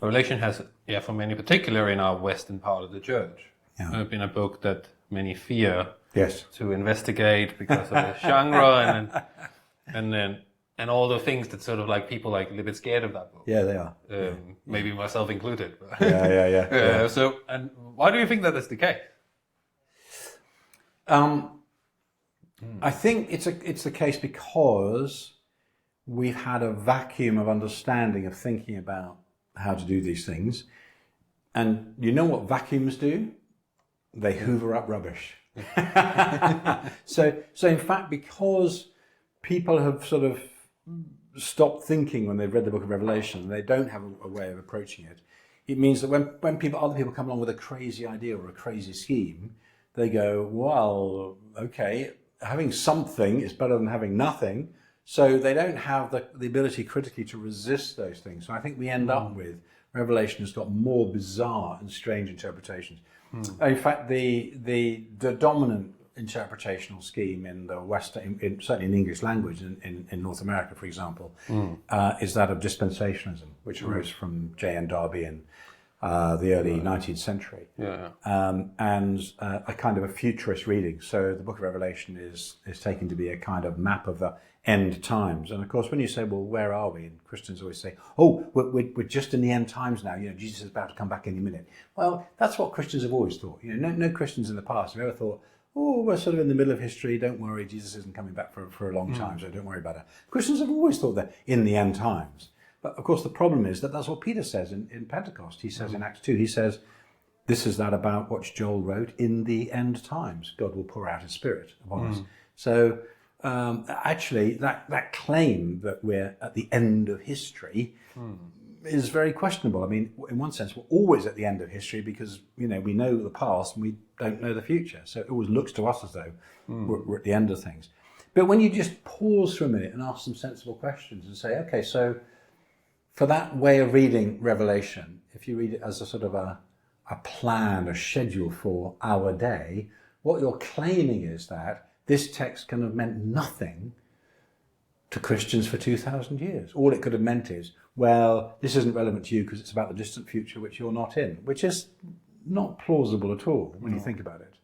Revelation has, for many, particularly in our Western part of the church, been a book that many fear to investigate because of the genre and all the things that sort of like people like a little bit scared of that book. Yeah, they are. Maybe myself included. Yeah. So, and why do you think that is the case? I think it's the case because we've had a vacuum of understanding of thinking about how to do these things. And you know what vacuums do? They hoover up rubbish. So in fact, because people have sort of stopped thinking when they've read the book of Revelation, they don't have a way of approaching it. It means that when other people come along with a crazy idea or a crazy scheme, they go, well, okay, having something is better than having nothing. So they don't have the ability critically to resist those things. So I think we end up with Revelation has got more bizarre and strange interpretations. In fact, the dominant interpretational scheme in the West, certainly in the English language, in North America, for example, is that of dispensationalism, which arose from J.N. Darby in the early 19th century, and a kind of a futurist reading. So the Book of Revelation is taken to be a kind of map of the end times. And of course, when you say, well, where are we? And Christians always say, oh, we're just in the end times now. You know, Jesus is about to come back any minute. Well, that's what Christians have always thought. You know, no Christians in the past have ever thought, oh, we're sort of in the middle of history. Don't worry, Jesus isn't coming back for a long time, so don't worry about it. Christians have always thought that in the end times. But of course, the problem is that that's what Peter says in Pentecost. He says in Acts 2, he says, this is that about what Joel wrote, in the end times, God will pour out his Spirit upon us. So actually, that claim that we're at the end of history is very questionable. I mean, in one sense, we're always at the end of history because, you know, we know the past and we don't know the future. So it always looks to us as though we're at the end of things. But when you just pause for a minute and ask some sensible questions and say, okay, so for that way of reading Revelation, if you read it as a sort of a plan, a schedule for our day, what you're claiming is that this text can have meant nothing to Christians for 2,000 years. All it could have meant is, well, this isn't relevant to you because it's about the distant future which you're not in, which is not plausible at all when you think about it.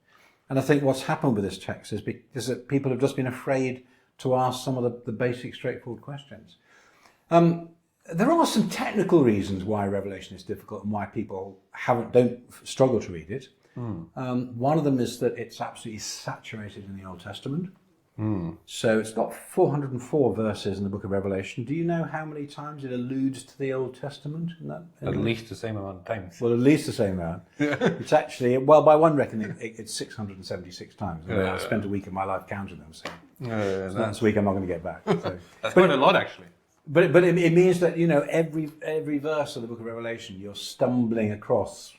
And I think what's happened with this text is that people have just been afraid to ask some of the basic, straightforward questions. There are some technical reasons why Revelation is difficult and why people don't struggle to read it. One of them is that it's absolutely saturated in the Old Testament. So it's got 404 verses in the book of Revelation. Do you know how many times it alludes to the Old Testament? At least the same amount of times. Well, at least the same amount. It's actually, well, by one reckoning, it's 676 times. I spent a week of my life counting them. So that's a week I'm not going to get back. So. That's quite a lot, actually. But it means that, you know, every verse of the book of Revelation, you're stumbling across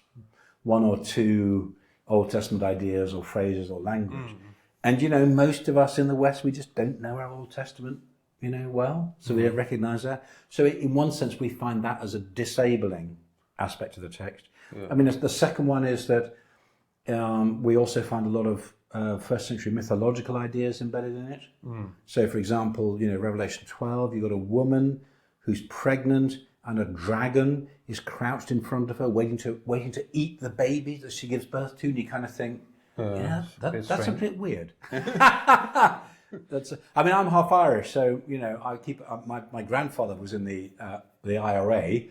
one or two Old Testament ideas or phrases or language. And, you know, most of us in the West, we just don't know our Old Testament, you know, well. So we don't recognize that. So in one sense, we find that as a disabling aspect of the text. I mean, the second one is that we also find a lot of first century mythological ideas embedded in it. So, for example, you know, Revelation 12, you've got a woman who's pregnant and a dragon is crouched in front of her, waiting to eat the baby that she gives birth to, and you kind of think, that's a bit weird. I mean, I'm half Irish, so, you know, I keep my grandfather was in the IRA,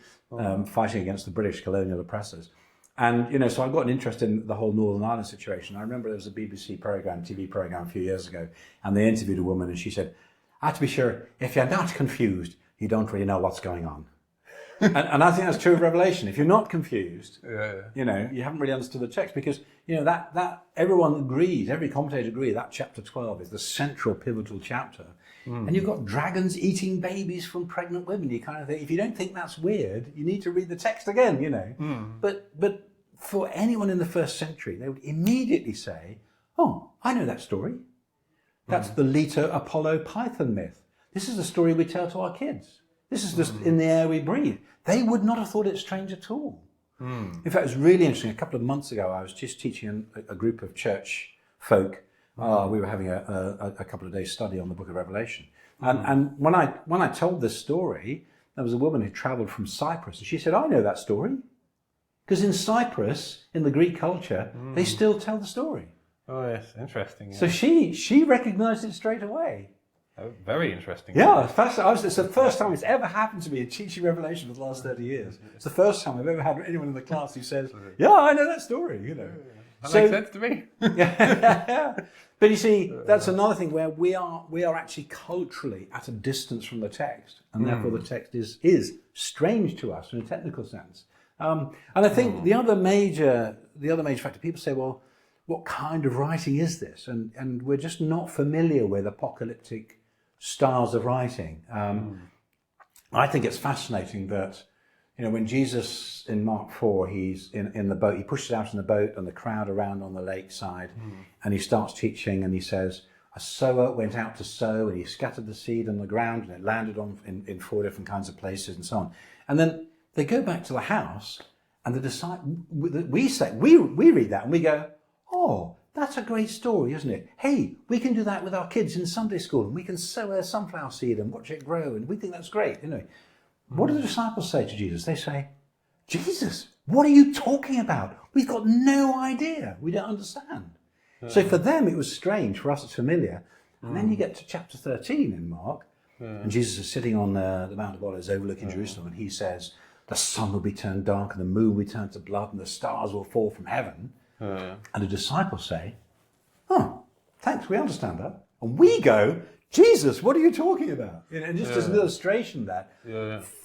fighting against the British colonial oppressors. And, you know, so I've got an interest in the whole Northern Ireland situation. I remember there was a BBC TV program a few years ago, and they interviewed a woman, and she said, to be sure, if you're not confused, you don't really know what's going on. and I think that's true of Revelation. If you're not confused, you know, you haven't really understood the text, because, you know, that everyone agrees, every commentator agrees, that chapter 12 is the central pivotal chapter. And you've got dragons eating babies from pregnant women. You kind of think, if you don't think that's weird, you need to read the text again, you know. But for anyone in the first century, they would immediately say, oh, I know that story. That's the Leto Apollo Python myth. This is the story we tell to our kids. This is just in the air we breathe. They would not have thought it strange at all. In fact, it was really interesting. A couple of months ago, I was just teaching a group of church folk. We were having a couple of days study on the book of Revelation. And when I told this story, there was a woman who travelled from Cyprus, and she said, I know that story. Because in Cyprus, in the Greek culture, they still tell the story. Oh, yes, interesting. Yeah. So she recognised it straight away. Oh, very interesting. Yeah, it's the first time it's ever happened to me in teaching Revelation for the last 30 years. It's the first time I've ever had anyone in the class who says, yeah, I know that story, you know. That makes sense to me. Yeah. But you see, that's another thing where we are actually culturally at a distance from the text, and therefore the text is strange to us in a technical sense. And I think the other major factor, people say, well, what kind of writing is this? And we're just not familiar with apocalyptic styles of writing. I think it's fascinating that, when Jesus in Mark 4, he's in the boat, he pushes out in the boat and the crowd around on the lakeside, and he starts teaching, and he says, a sower went out to sow, and he scattered the seed on the ground, and it landed in 4 different kinds of places and so on. And then they go back to the house, and we read that and we go, oh, that's a great story, isn't it? Hey, we can do that with our kids in Sunday school, and we can sow a sunflower seed and watch it grow, and we think that's great, What do the disciples say to Jesus? They say, Jesus, what are you talking about? We've got no idea. We don't understand. So for them, it was strange. For us, it's familiar. And then you get to chapter 13 in Mark, and Jesus is sitting on the Mount of Olives overlooking Jerusalem, and he says, the sun will be turned dark, and the moon will be turned to blood, and the stars will fall from heaven. And the disciples say, oh, thanks, we understand that. And we go, Jesus, what are you talking about? And just as an illustration that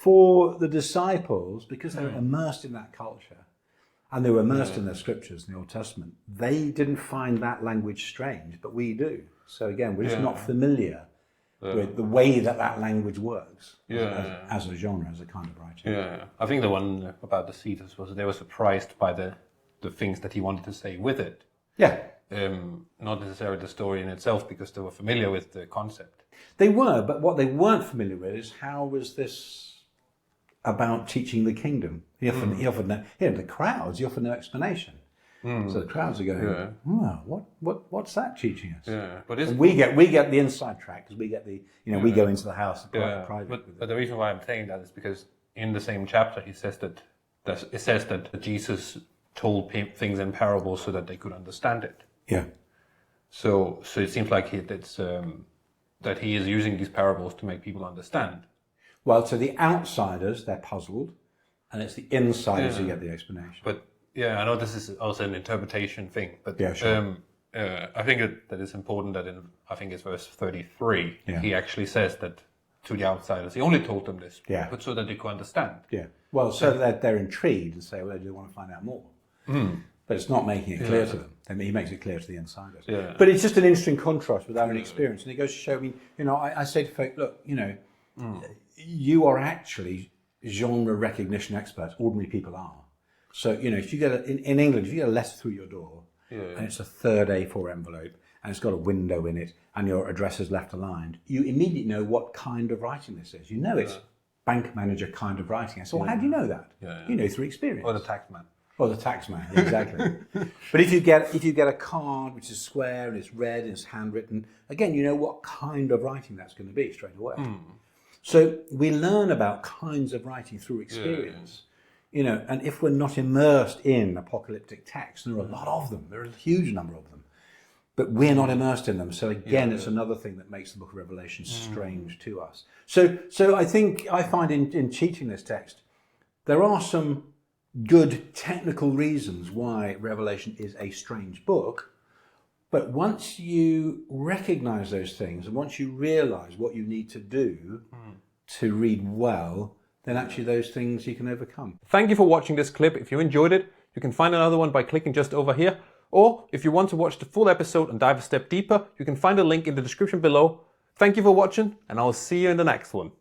for the disciples, because they were immersed in that culture, and they were immersed in their scriptures in the Old Testament, they didn't find that language strange, but we do. So again, we're just not familiar with the way that language works as a genre, as a kind of writing. Yeah, I think the one about the Cetus was they were surprised by the things that he wanted to say with it. Yeah. Not necessarily the story in itself, because they were familiar with the concept. They were, but what they weren't familiar with is how was this about teaching the kingdom? He offered no, the crowds, he offered no explanation. So the crowds are going, oh, what's that teaching us? Yeah, but we get the inside track, because we get the, we go into the house private. But the reason why I'm saying that is because in the same chapter he says that Jesus told things in parables so that they could understand it. Yeah. So it seems like that he is using these parables to make people understand. Well, to the outsiders, they're puzzled, and it's the insiders who get the explanation. But I know this is also an interpretation thing, but sure. I think that it's important that I think it's verse 33, he actually says that to the outsiders, he only told them this, but so that they could understand. Yeah. Well, so that they're intrigued and say, well, they do want to find out more. But it's not making it clear to them. I mean, he makes it clear to the insiders. Yeah. But it's just an interesting contrast with our own experience. And it goes to show me, I say to folk, look, you are actually genre recognition experts. Ordinary people are. So, if you get in England, if you get a letter through your door, and it's a third A4 envelope, and it's got a window in it, and your address is left aligned, you immediately know what kind of writing this is. You know it's bank manager kind of writing. So how do you know that? You know through experience. Or the taxman. Or the taxman, exactly. But if you get a card which is square and it's red and it's handwritten, again, you know what kind of writing that's going to be straight away. So we learn about kinds of writing through experience. And if we're not immersed in apocalyptic texts, and there are a lot of them, there are a huge number of them, but we're not immersed in them. So again, it's another thing that makes the book of Revelation strange to us. So I think I find in teaching this text, there are some good technical reasons why Revelation is a strange book, but once you recognize those things, and once you realize what you need to do to read well, then actually those things you can overcome. Thank you for watching this clip. If you enjoyed it, you can find another one by clicking just over here. Or if you want to watch the full episode and dive a step deeper, you can find a link in the description below. Thank you for watching, and I'll see you in the next one.